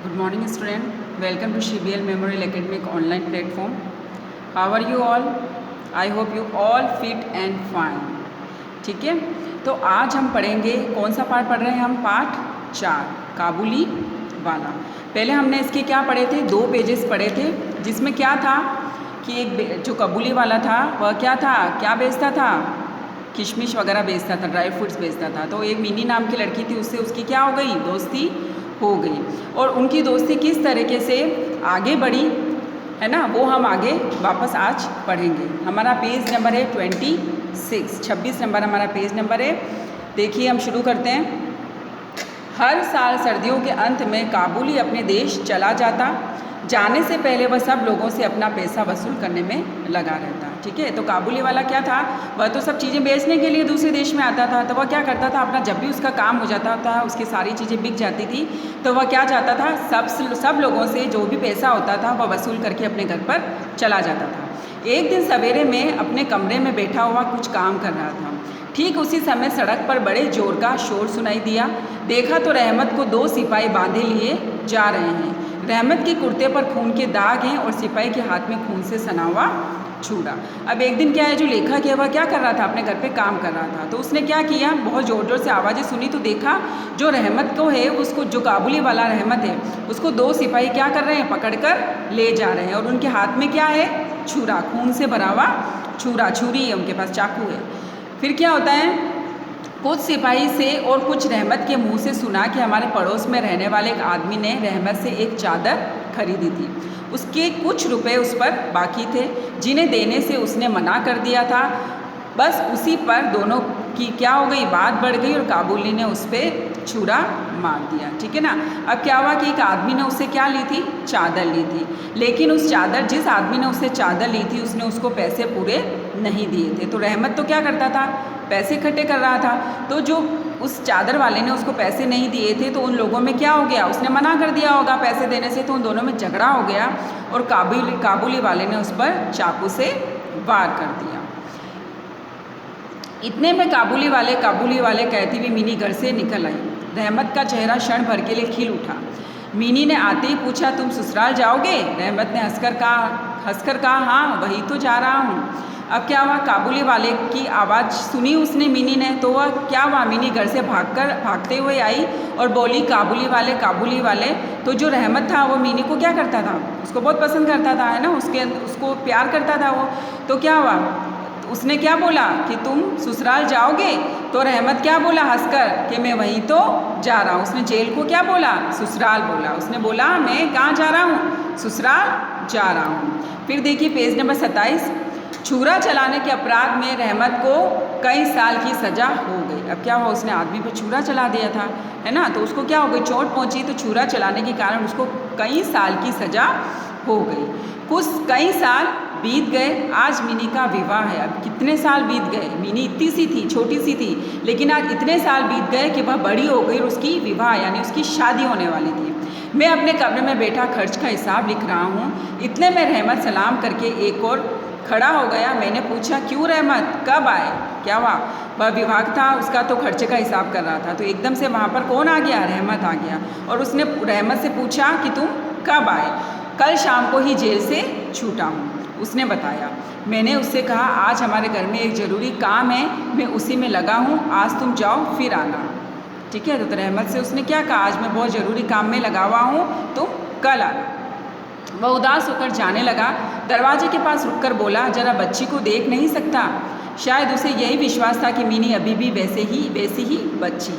Good morning student, welcome to CBL Memorial Academic online platform. How are you all? I hope you all fit and fine. ठीक है, तो आज हम पढ़ेंगे कौन सा पाठ पढ़ रहे हैं हम? पाठ 4 काबुली वाला। पहले हमने इसके क्या पढ़े थे? 2 पेजेस पढ़े थे, जिसमें क्या था कि एक जो काबुली वाला था वह क्या था, क्या बेचता था? किशमिश वगैरह बेचता था, ड्राई फ्रूट्स बेचता था। तो एक मिनी नाम की लड़की थी, उससे उसकी क्या हो गई? दोस्ती हो गई। और उनकी दोस्ती किस तरीके से आगे बढ़ी है ना, वो हम आगे वापस आज पढ़ेंगे। हमारा पेज नंबर है 26 नंबर हमारा पेज नंबर है। देखिए हम शुरू करते हैं। हर साल सर्दियों के अंत में काबुली अपने देश चला जाता। जाने से पहले वह सब लोगों से अपना पैसा वसूल करने में लगा रहता। ठीक है, तो काबुली वाला क्या था, वह तो सब चीज़ें बेचने के लिए दूसरे देश में आता था। तो वह क्या करता था, अपना जब भी उसका काम हो जाता था, उसकी सारी चीज़ें बिक जाती थी, तो वह क्या चाहता था, सब लोगों से जो भी पैसा होता था वह वसूल करके अपने घर पर चला जाता था। एक दिन सवेरे में अपने कमरे में बैठा हुआ कुछ काम कर रहा था। ठीक उसी समय सड़क पर बड़े जोर का शोर सुनाई दिया। देखा तो रहमत को 2 सिपाही बांधे लिए जा रहे हैं। रहमत के कुर्ते पर खून के दाग हैं और सिपाही के हाथ में खून से सना हुआ छुरा। अब एक दिन क्या है, जो लेखक है वह क्या कर रहा था, अपने घर पे काम कर रहा था। तो उसने क्या किया, बहुत ज़ोर ज़ोर से आवाज़ें सुनी, तो देखा जो रहमत को है, उसको जो काबुली वाला रहमत है, उसको 2 सिपाही क्या कर रहे हैं, पकड़ कर ले जा रहे हैं। और उनके हाथ में क्या है, छुरा, खून से भरा हुआ छुरा, छुरी है उनके पास, चाकू है। फिर क्या होता है, कुछ सिपाही से और कुछ रहमत के मुंह से सुना कि हमारे पड़ोस में रहने वाले एक आदमी ने रहमत से एक चादर खरीदी थी। उसके कुछ रुपए उस पर बाकी थे, जिन्हें देने से उसने मना कर दिया था। बस उसी पर दोनों की क्या हो गई, बात बढ़ गई और काबुली ने उस पर छुरा मार दिया। ठीक है ना। अब क्या हुआ कि एक आदमी ने उससे क्या ली थी, चादर ली थी। लेकिन उस चादर, जिस आदमी ने उससे चादर ली थी, उसने उसको पैसे पूरे नहीं दिए थे। तो रहमत तो क्या करता था, पैसे इकट्ठे कर रहा था। तो जो उस चादर वाले ने उसको पैसे नहीं दिए थे, तो उन लोगों में क्या हो गया, उसने मना कर दिया होगा पैसे देने से, तो उन दोनों में झगड़ा हो गया और काबुली वाले ने उस पर चाकू से वार कर दिया। इतने में काबुली वाले कहती हुई मिनी घर से निकल आई। रहमत का चेहरा क्षण भर के लिए खिल उठा। मिनी ने आते ही पूछा, तुम ससुराल जाओगे? रहमत ने हंसकर कहा, हाँ वही तो जा रहा हूँ। अब क्या हुआ, काबुली वाले की आवाज़ सुनी उसने, मिनी ने, तो वह क्या हुआ, मिनी घर से भागते हुए आई और बोली, काबुली वाले। तो जो रहमत था वो मिनी को क्या करता था, उसको बहुत पसंद करता था, है ना, उसको प्यार करता था वो। तो क्या हुआ, उसने क्या बोला कि तुम ससुराल जाओगे? तो रहमत क्या बोला हंसकर कि मैं वहीं तो जा रहा हूँ। उसने जेल को क्या बोला, ससुराल बोला। उसने बोला मैं कहाँ जा रहा हूँ, ससुराल जा रहा हूँ। फिर देखिए पेज नंबर 27। छुरा चलाने के अपराध में रहमत को कई साल की सज़ा हो गई। अब क्या हुआ, उसने आदमी पर छुरा चला दिया था, है ना, तो उसको क्या हो गई, चोट पहुँची। तो छुरा चलाने के कारण उसको कई साल की सज़ा हो गई। कई साल बीत गए। आज मिनी का विवाह है। अब कितने साल बीत गए, मिनी इतनी सी थी, छोटी सी थी, लेकिन आज इतने साल बीत गए कि वह बड़ी हो गई और उसकी विवाह यानी उसकी शादी होने वाली थी। मैं अपने कमरे में बैठा खर्च का हिसाब लिख रहा हूँ। इतने में रहमत सलाम करके एक और खड़ा हो गया। मैंने पूछा, क्यों रहमत, कब आए? क्या हुआ, वह विभाग था उसका, तो खर्चे का हिसाब कर रहा था। तो एकदम से वहाँ पर कौन आ गया, रहमत आ गया। और उसने रहमत से पूछा कि तुम कब आए? कल शाम को ही जेल से छूटा हूँ, उसने बताया। मैंने उससे कहा, आज हमारे घर में एक ज़रूरी काम है, मैं उसी में लगा हूँ, आज तुम जाओ फिर आना। ठीक है, तो रहमत से उसने क्या कहा, आज मैं बहुत ज़रूरी काम में लगा हुआ हूँ, तुम कल आना। वह उदास होकर जाने लगा। दरवाजे के पास रुककर बोला, जरा बच्ची को देख नहीं सकता? शायद उसे यही विश्वास था कि मिनी अभी भी वैसी ही बच्ची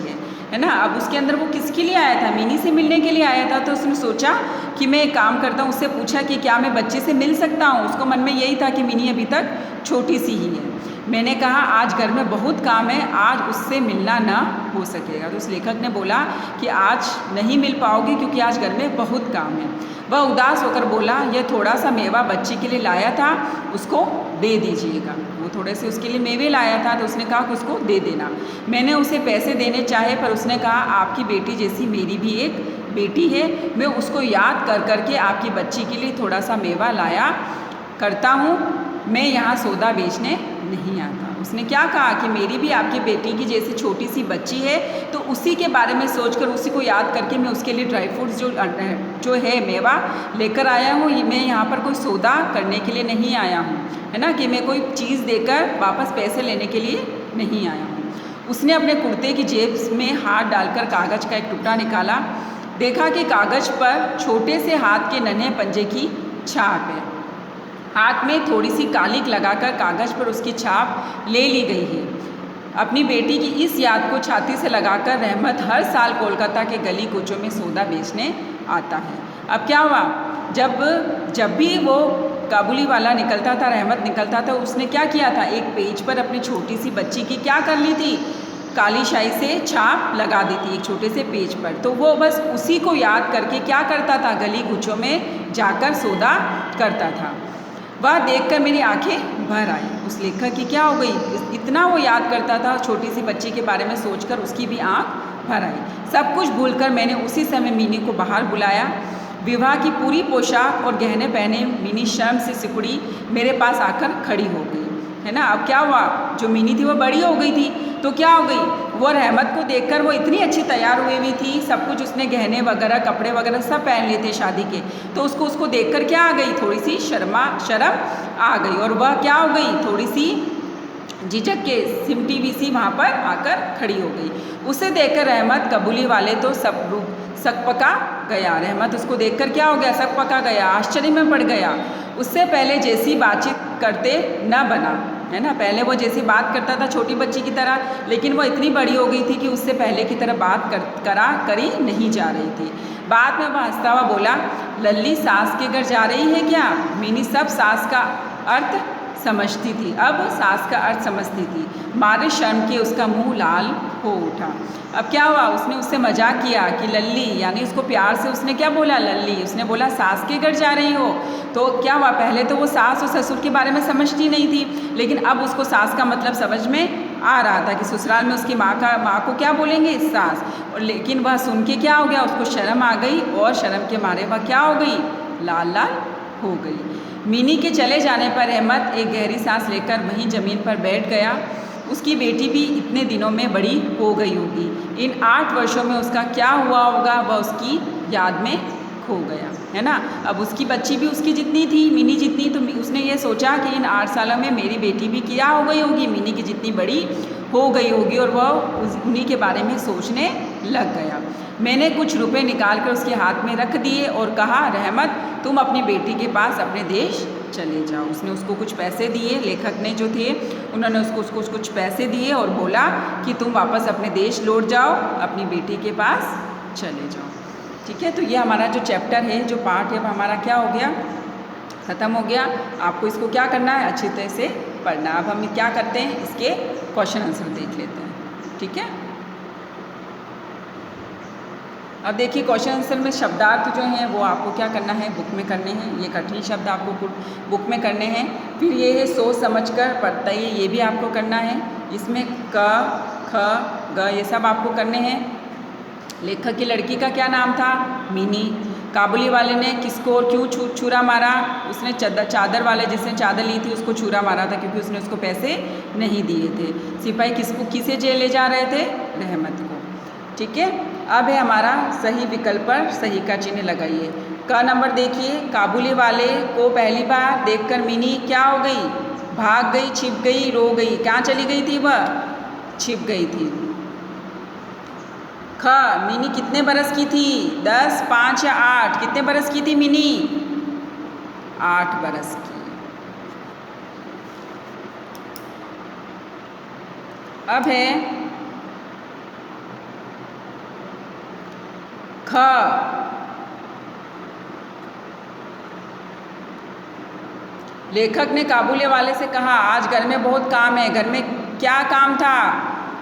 है ना। अब उसके अंदर वो किसके लिए आया था, मिनी से मिलने के लिए आया था। तो उसने सोचा कि मैं एक काम करता हूँ, उससे पूछा कि क्या मैं बच्चे से मिल सकता हूँ। उसको मन में यही था कि मिनी अभी तक छोटी सी ही है। मैंने कहा, आज घर में बहुत काम है, आज उससे मिलना ना हो सकेगा। तो उस लेखक ने बोला कि आज नहीं मिल पाओगे क्योंकि आज घर में बहुत काम है। वह उदास होकर बोला, यह थोड़ा सा मेवा बच्ची के लिए लाया था, उसको दे दीजिएगा। वो थोड़े से उसके लिए मेवे लाया था, तो उसने कहा कि उसको दे देना। मैंने उसे पैसे देने चाहे, पर उसने कहा, आपकी बेटी जैसी मेरी भी एक बेटी है, मैं उसको याद करके आपकी बच्ची के लिए थोड़ा सा मेवा लाया करता हूँ, मैं यहाँ सौदा बेचने नहीं आता। उसने क्या कहा कि मेरी भी आपकी बेटी की जैसी छोटी सी बच्ची है, तो उसी के बारे में सोचकर, उसी को याद करके मैं उसके लिए ड्राई फ्रूट्स जो है मेवा लेकर आया हूँ। ये मैं यहाँ पर कोई सौदा करने के लिए नहीं आया हूँ, है ना, कि मैं कोई चीज़ देकर वापस पैसे लेने के लिए नहीं आया हूँ। उसने अपने कुर्ते की जेब में हाथ डालकर कागज़ का एक टुकड़ा निकाला। देखा कि कागज़ पर छोटे से हाथ के नन्हे पंजे की छाप है। हाथ में थोड़ी सी कालिक लगाकर कागज़ पर उसकी छाप ले ली गई है। अपनी बेटी की इस याद को छाती से लगाकर रहमत हर साल कोलकाता के गली कूचों में सौदा बेचने आता है। अब क्या हुआ, जब भी वो काबुली वाला निकलता था, रहमत निकलता था, उसने क्या किया था, एक पेज पर अपनी छोटी सी बच्ची की क्या कर ली थी, काली शाई से छाप लगा दी थी एक छोटे से पेज पर। तो वो बस उसी को याद करके क्या करता था, गली कूचों में जाकर सौदा करता था। वह देखकर मेरी आंखें भर आई। उस लेखक की क्या हो गई, इतना वो याद करता था, छोटी सी बच्ची के बारे में सोचकर उसकी भी आंख भर आई। सब कुछ भूलकर मैंने उसी समय मिनी को बाहर बुलाया। विवाह की पूरी पोशाक और गहने पहने मिनी शर्म से सिकुड़ी मेरे पास आकर खड़ी हो गई, है ना। अब क्या हुआ, जो मिनी थी वो बड़ी हो गई थी, तो क्या हो गई, वो रहमत को देखकर वो इतनी अच्छी तैयार हुई हुई थी, सब कुछ उसने गहने वगैरह कपड़े वगैरह सब पहन लिए थे शादी के, तो उसको देखकर क्या आ गई, थोड़ी सी शर्म आ गई, और वह क्या हो गई, थोड़ी सी झिझक के सिमटी हुई सी वहाँ पर आकर खड़ी हो गई। उसे देखकर रहमत कबूली वाले तो सकपका गया। रहमत उसको देखकर क्या हो गया, सकपका गया, आश्चर्य में पड़ गया। उससे पहले जैसी बातचीत करते न बना, है ना। पहले वो जैसी बात करता था छोटी बच्ची की तरह, लेकिन वो इतनी बड़ी हो गई थी कि उससे पहले की तरह बात करी नहीं जा रही थी। बाद में वह हंसता हुआ बोला, लल्ली सास के घर जा रही है क्या। मिनी सब सास का अर्थ समझती थी, अब सास का अर्थ समझती थी। मारे शर्म के उसका मुंह लाल हो उठा। अब क्या हुआ, उसने उससे मजाक किया कि लल्ली, यानी उसको प्यार से उसने क्या बोला, लल्ली। उसने बोला सास के घर जा रही हो, तो क्या हुआ, पहले तो वो सास और ससुर के बारे में समझती नहीं थी, लेकिन अब उसको सास का मतलब समझ में आ रहा था कि ससुराल में उसकी माँ को क्या बोलेंगे, सास। और लेकिन वह सुन के क्या हो गया, उसको शर्म आ गई, और शर्म के मारे वह क्या हो गई, लाल लाल हो गई। मिनी के चले जाने पर रहमत एक गहरी सांस लेकर वहीं ज़मीन पर बैठ गया। उसकी बेटी भी इतने दिनों में बड़ी हो गई होगी। इन 8 वर्षों में उसका क्या हुआ होगा, वह उसकी याद में खो गया, है ना। अब उसकी बच्ची भी उसकी जितनी थी, मिनी जितनी, तो उसने ये सोचा कि इन 8 सालों में मेरी बेटी भी क्या हो गई होगी, मिनी की जितनी बड़ी हो गई होगी, और वह उन्हीं के बारे में सोचने लग गया। मैंने कुछ रुपए निकाल कर उसके हाथ में रख दिए और कहा, रहमत तुम अपनी बेटी के पास अपने देश चले जाओ। उसने उसको कुछ पैसे दिए, लेखक ने जो थे उन्होंने उसको कुछ पैसे दिए और बोला कि तुम वापस अपने देश लौट जाओ, अपनी बेटी के पास चले जाओ। ठीक है, तो ये हमारा जो चैप्टर है, जो पार्ट है, वो हमारा क्या हो गया, ख़त्म हो गया। आपको इसको क्या करना है, अच्छी तरह से पढ़ना। अब हम क्या करते हैं, इसके क्वेश्चन आंसर देख लेते हैं। ठीक है, अब देखिए क्वेश्चन आंसर में शब्दार्थ जो हैं वो आपको क्या करना है, बुक में करने हैं। ये कठिन शब्द आपको बुक में करने हैं। फिर ये है सोच समझकर पढ़ता है, ये भी आपको करना है। इसमें क, ख, ग ये सब आपको करने हैं। लेखक की लड़की का क्या नाम था, मिनी। काबुली वाले ने किसको और क्यों छुरा मारा, उसने चादर वाले जिसने चादर ली थी उसको छुरा मारा था, क्योंकि उसने उसको पैसे नहीं दिए थे। सिपाही किसे जेल ले जा रहे थे, रहमत को। ठीक है, अब है हमारा सही विकल्प पर सही का चिन्ह लगाइए। क नंबर देखिए, काबुली वाले को पहली बार देखकर मिनी क्या हो गई, भाग गई, छिप गई, रो गई। कहाँ चली गई थी वह, छिप गई थी। ख, मिनी कितने बरस की थी, 10, 5 या 8, कितने बरस की थी मिनी, 8 बरस की। अब है ख, लेखक ने काबुली वाले से कहा, आज घर में बहुत काम है। घर में क्या काम था,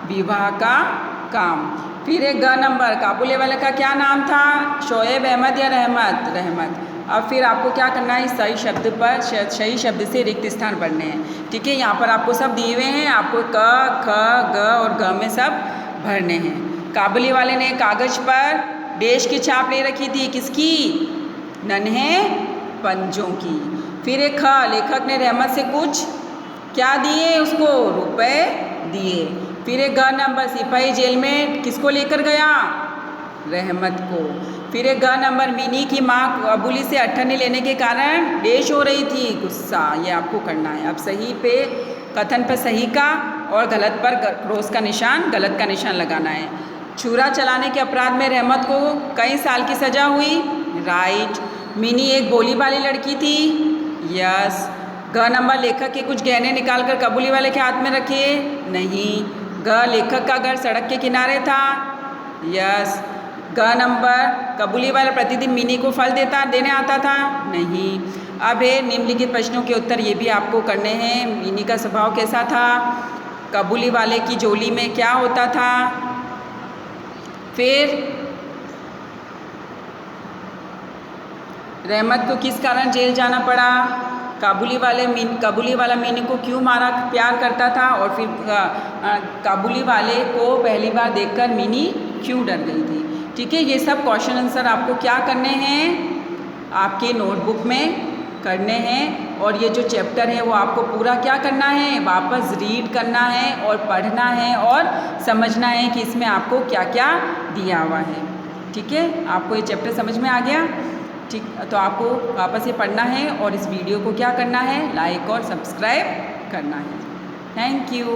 विवाह का काम। फिर एक ग नंबर, काबुली वाले का क्या नाम था, शोएब अहमद या रहमत, रहमत। अब फिर आपको क्या करना है, सही शब्द पर सही शब्द से रिक्त स्थान भरने हैं। ठीक है, यहाँ पर आपको सब दिए हुए हैं, आपको क, ख, ग और घ में सब भरने हैं। काबुली वाले ने कागज पर देश की छाप ले रखी थी, किसकी, नन्हे पंजों की। फिर एक ख, लेखक ने रहमत से कुछ क्या दिए उसको? रुपए दिए। फिर एक ग नंबर, सिपाही जेल में किसको लेकर गया? रहमत को। फिर एक ग नंबर, मिनी की माँ अबूली से अठन्नी लेने के कारण डेश हो रही थी, गुस्सा। ये आपको करना है। अब सही पे, कथन पर सही का और गलत पर क्रॉस का निशान, गलत का निशान लगाना है। छुरा चलाने के अपराध में रहमत को कई साल की सज़ा हुई, राइट। मिनी एक भोली भाली लड़की थी, यस। ग नंबर, लेखक के कुछ गहने निकालकर कबूली वाले के हाथ में रखे, नहीं। ग, लेखक का घर सड़क के किनारे था, यस। ग नंबर, कबूली वाला प्रतिदिन मिनी को फल देने आता था, नहीं। अब है निम्नलिखित प्रश्नों के उत्तर, ये भी आपको करने हैं। मिनी का स्वभाव कैसा था? कबूली वाले की झोली में क्या होता था? फिर रहमत को किस कारण जेल जाना पड़ा? काबुली वाला मिनी को क्यों मारा, प्यार करता था? और फिर काबुली वाले को पहली बार देखकर मिनी क्यों डर गई थी? ठीक है, ये सब क्वेश्चन आंसर आपको क्या करने हैं? आपके नोटबुक में करने हैं। और ये जो चैप्टर है वो आपको पूरा क्या करना है? वापस रीड करना है और पढ़ना है और समझना है कि इसमें आपको क्या क्या दिया हुआ है। ठीक है, आपको ये चैप्टर समझ में आ गया? ठीक, तो आपको वापस ये पढ़ना है और इस वीडियो को क्या करना है? लाइक और सब्सक्राइब करना है। Thank you.